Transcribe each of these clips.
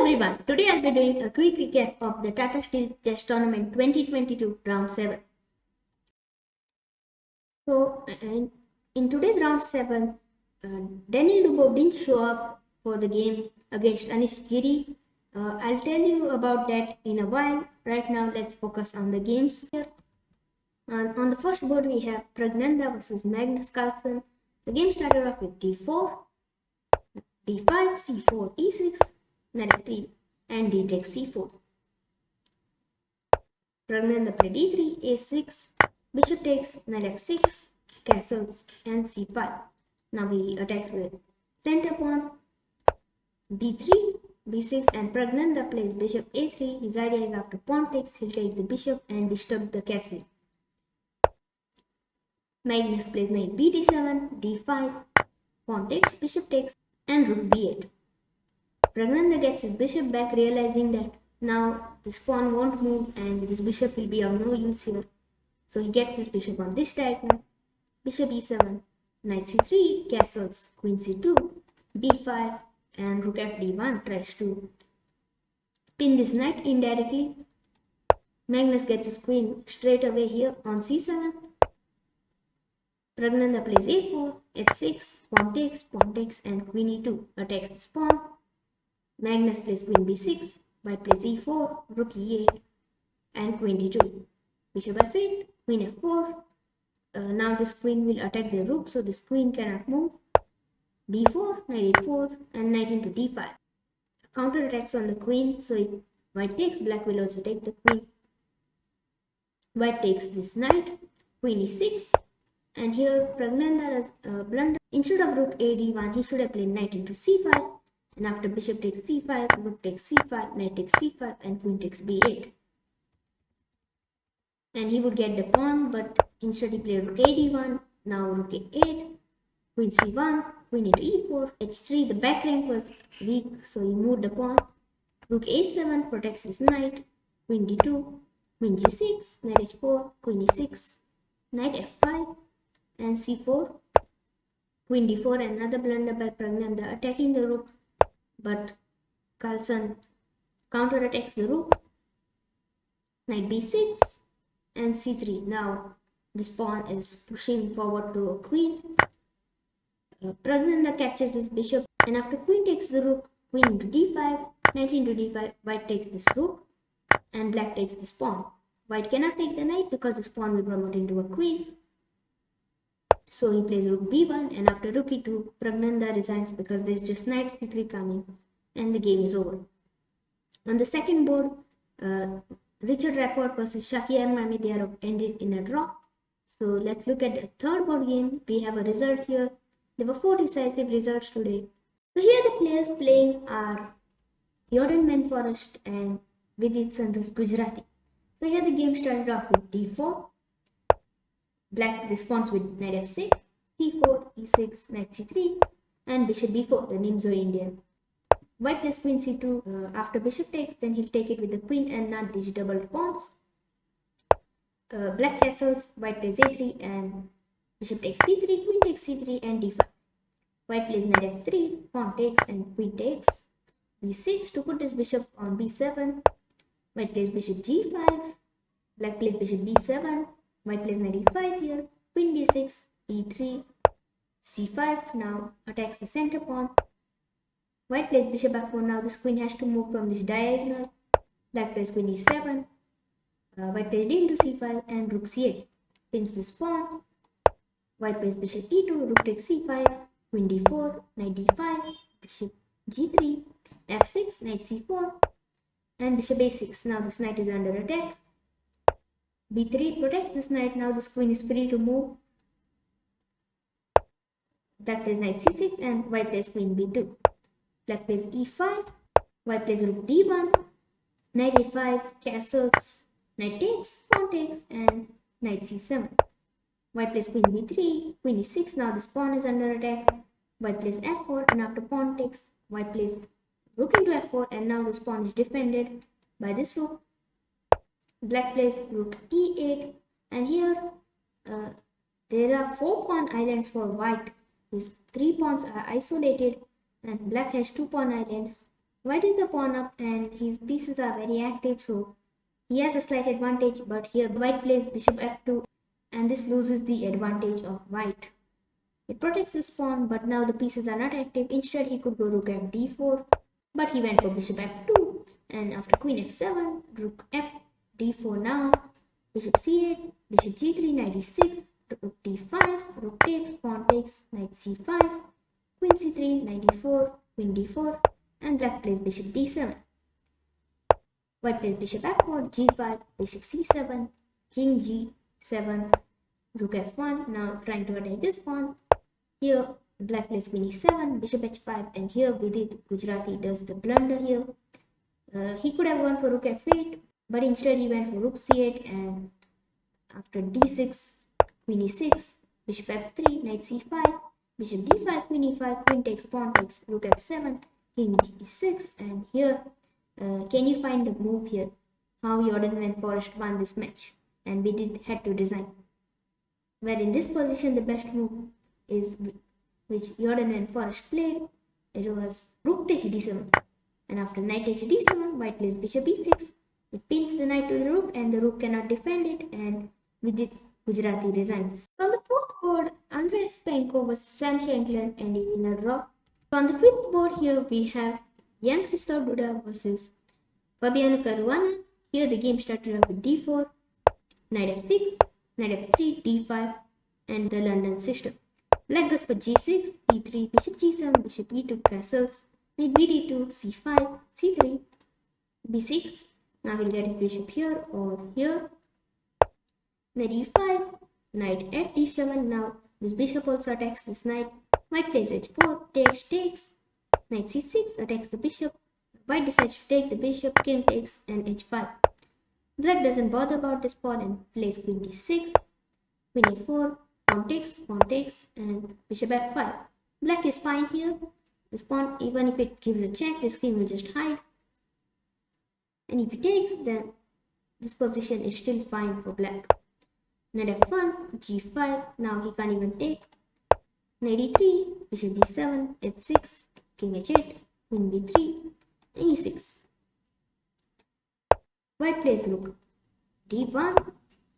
everyone, today I'll be doing a quick recap of the Tata Steel Chess Tournament 2022 Round 7. So, in today's Round 7, Daniel Dubov didn't show up for the game against Anish Giri. I'll tell you about that in a while. Right now, let's focus on the games here. On the first board, we have Pragnanda versus Magnus Carlsen. The game started off with d4, d5, c4, e6, knight f3, and d takes c4. Pragnanda played d3, a6, bishop takes, knight f6, castles, and c5. Now he attacks the center pawn, b3, b6, and Pragnanda plays bishop a3. His idea is after pawn takes, he'll take the bishop and disturb the castle. Magnus plays knight b d7, d5, pawn takes, bishop takes, and rook b8. Pragnanda gets his bishop back, realizing that now this pawn won't move and this bishop will be of no use here. So he gets this bishop on this diagonal. Bishop e7, knight c3, castles, queen c2, b5, and rook fd1 tries to pin this knight indirectly. Magnus gets his queen straight away here on c7. Pragnanda plays a4, h6, pawn takes, and queen e2 attacks this pawn. Magnus plays queen b6, white plays e4, rook e8, and queen d2. Bishop f8, queen f4. Now this queen will attack the rook, so this queen cannot move. b4, knight e4, and knight into d5. Counter attacks on the queen, so if white takes, black will also take the queen. White takes this knight, queen e6, and here Pragnanda does a blunder. Instead of rook a d1, he should have played knight into c5. And after bishop takes c5, rook takes c5, knight takes c5, and queen takes b8. And he would get the pawn, but instead he played rook a d1, now rook a8, queen c1, queen into e4, h3. The back rank was weak, so he moved the pawn. Rook a7 protects his knight, queen d2, queen g6, knight h4, queen e6, knight f5, and c4, queen d4. Another blunder by Pragnanda, attacking the rook, but Carlsen counterattacks the rook. Knight b6 and c3. Now this pawn is pushing forward to a queen. Pragnanda captures this bishop, and after queen takes the rook, queen into d5, knight into d5, white takes this rook, and black takes this pawn. White cannot take the knight because this pawn will promote into a queen. So he plays rook b1, and after rook e2, Pragnanda resigns because there's just knight c3 coming, and the game is over. On the second board, Richard Rapport versus Shakir Mamediyarov ended in a draw. So let's look at the third board game. We have a result here. There were 4 decisive results today. So here the players playing are Jordan Manforest and Vidit Santos Gujarati. So here the game started off with d4. Black responds with knight f6, c4, e6, knight c3, and bishop b4, the Nimzo Indian. White plays queen c2. After bishop takes, then he'll take it with the queen and not these double pawns. Black castles, white plays a3, and bishop takes c3, queen takes c3, and d5. White plays knight f3, pawn takes, and queen takes. b6 to put his bishop on b7. White plays bishop g5. Black plays bishop b7. White plays knight e5 here, queen d6, e3, c5, now attacks the center pawn. White plays bishop f4, now this queen has to move from this diagonal. Black plays queen e7, white plays d into c5, and rook c8, pins this pawn. White plays bishop e2, rook takes c5, queen d4, knight d5, bishop g3, f6, knight c4, and bishop a6. Now this knight is under attack. b3 protects this knight. Now this queen is free to move. Black plays knight c6 and white plays queen b2. Black plays e5. White plays rook d1. Knight a5, castles, knight takes, pawn takes, and knight c7. White plays queen b3, queen e6. Now this pawn is under attack. White plays f4, and after pawn takes, white plays rook into f4, and now this pawn is defended by this rook. Black plays rook e8, and here there are 4 pawn islands for white. These 3 pawns are isolated, and black has 2 pawn islands. White is the pawn up and his pieces are very active, so he has a slight advantage, but here white plays bishop f2 and this loses the advantage of white. It protects his pawn, but now the pieces are not active. Instead, he could go rook f d4, but he went for bishop f2, and after queen f7, rook f d4 now, bishop c8, bishop g3, knight e6, rook d5, rook takes, pawn takes, knight c5, queen c3, knight e4, queen d4, and black plays bishop d7. White plays bishop f4, g5, bishop c7, king g7, rook f1, now trying to attack this pawn. Here black plays queen e7, bishop h5, and here Vidit Gujarati does the blunder here. He could have gone for rook f8, but instead he went for rook c8, and after d6, queen e6, bishop f3, knight c5, bishop d5, queen e5, queen takes, pawn takes, rook f7, king e6, and here can you find a move here? How Jordan and Forrest won this match, and Vidit had to resign. Where in this position the best move is which Jordan and Forrest played, it was rook takes d7, and after knight takes d7, white plays bishop e6. It pins the knight to the rook, and the rook cannot defend it, and Vidit Gujarati resigns. On the fourth board, Andres Penko vs Sam Shankland ended in a draw. On the fifth board here we have Jan Christoph Duda versus Fabiano Caruana. Here the game started off with d4, knight f6, knight f3, d5, and the London system. Black goes for g6, e3, bishop g7, bishop e2, castles, knight bd2, c5, c3, b6. Now he'll get his bishop here or here. Knight e5, knight f d7. Now this bishop also attacks this knight. White plays h4, takes, knight c6, attacks the bishop. White decides to take the bishop, king takes, and h5. Black doesn't bother about this pawn and plays queen d6, queen e4, pawn takes, and bishop f5. Black is fine here. This pawn, even if it gives a check, this king will just hide. And if he takes, then this position is still fine for black. Knight f1, g5, now he can't even take. Knight e3, bishop d7, h6, king h8, queen b3, e6. White plays rook d1,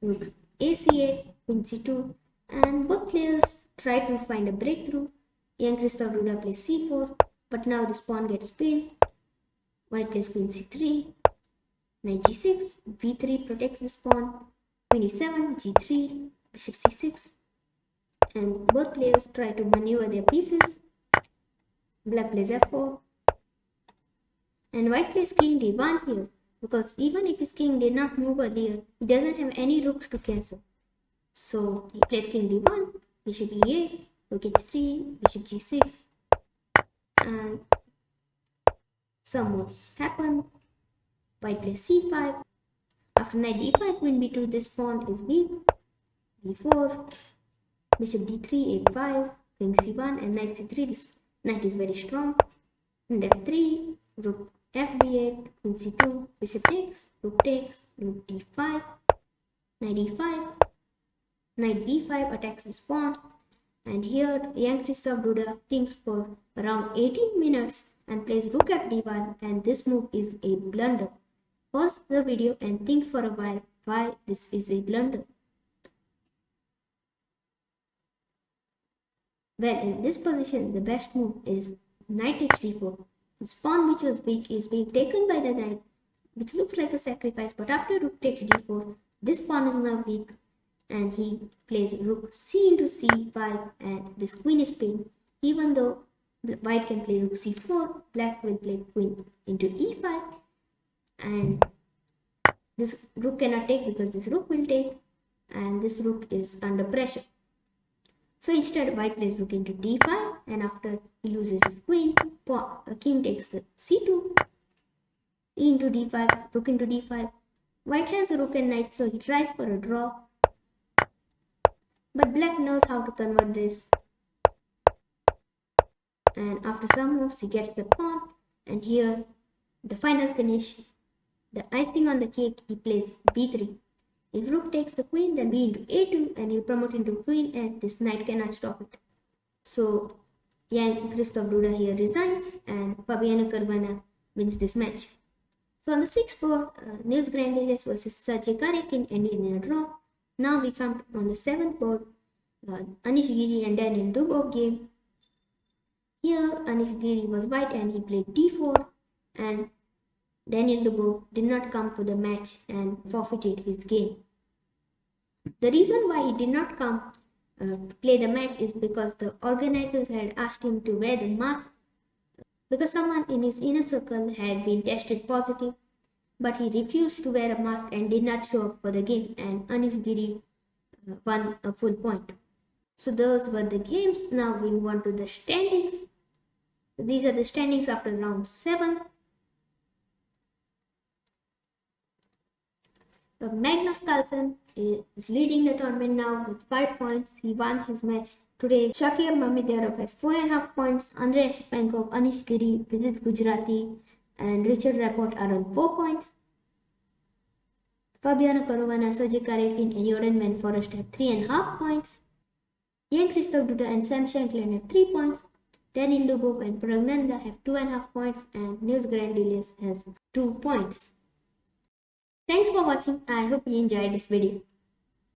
rook ac8, queen c2, and both players try to find a breakthrough. Young Christoph Duda plays c4, but now this pawn gets pinned. White plays queen c3, knight g6, b3 protects this pawn, queen e7, g3, bishop c6, and both players try to maneuver their pieces. Black plays f4, and white plays king d1 here, because even if his king did not move earlier, he doesn't have any rooks to cancel. So he plays king d1, bishop e8, rook h3, bishop g6, and some moves happen. White plays c5. After knight d5, queen b2, this pawn is weak. d4, bishop d3, a5, king c1, and knight c3. This knight is very strong. And f3, rook fd8, queen c2, bishop takes, rook d5, knight e5, knight b5 attacks this pawn. And here young Christoph Duda thinks for around 18 minutes and plays rook f d1, and this move is a blunder. Pause the video and think for a while why this is a blunder. Well, in this position, the best move is knight takes d4. This pawn which was weak is being taken by the knight, which looks like a sacrifice, but after rook takes d4, this pawn is now weak, and he plays rook c into c5, and this queen is pinned. Even though white can play rook c4, black will play queen into e5, and this rook cannot take because this rook will take, and this rook is under pressure. So instead white plays rook into d5, and after he loses his queen, king takes the c2, e into d5, rook into d5. White has a rook and knight, so he tries for a draw, but black knows how to convert this, and after some moves he gets the pawn, and here the final finish, the icing on the cake, he plays b3. If rook takes the queen, then b into a2, and he'll promote into queen, and this knight cannot stop it. So Jan Christoph Duda here resigns, and Fabiano Caruana wins this match. So on the 6th board, Niels Grandiles versus Sergey Karyakin ended in a draw. Now we come on the 7th board, Anish Giri and Daniel Dubov game. Here Anish Giri was white and he played d4, and Daniel Dubov did not come for the match and forfeited his game. The reason why he did not come to play the match is because the organizers had asked him to wear the mask because someone in his inner circle had been tested positive, but he refused to wear a mask and did not show up for the game, and Anish Giri won a full point. So those were the games. Now we move on to the standings. These are the standings after round 7. Magnus Carlsen is leading the tournament now with 5 points. He won his match today. Shakir Mamediyarov has 4.5 points. Andrei Sipankov, Anish Giri, Vidit Gujarati and Richard Rapport are on 4 points. Fabiano Caruana, Sergey Karyakin and Jordan Van Forest have 3.5 points. Jan-Christoph Duda and Sam Shankland have 3 points. Daniel Dubov and Pragnanda have 2.5 points and Niels Grandiles has 2 points. Thanks for watching. I hope you enjoyed this video.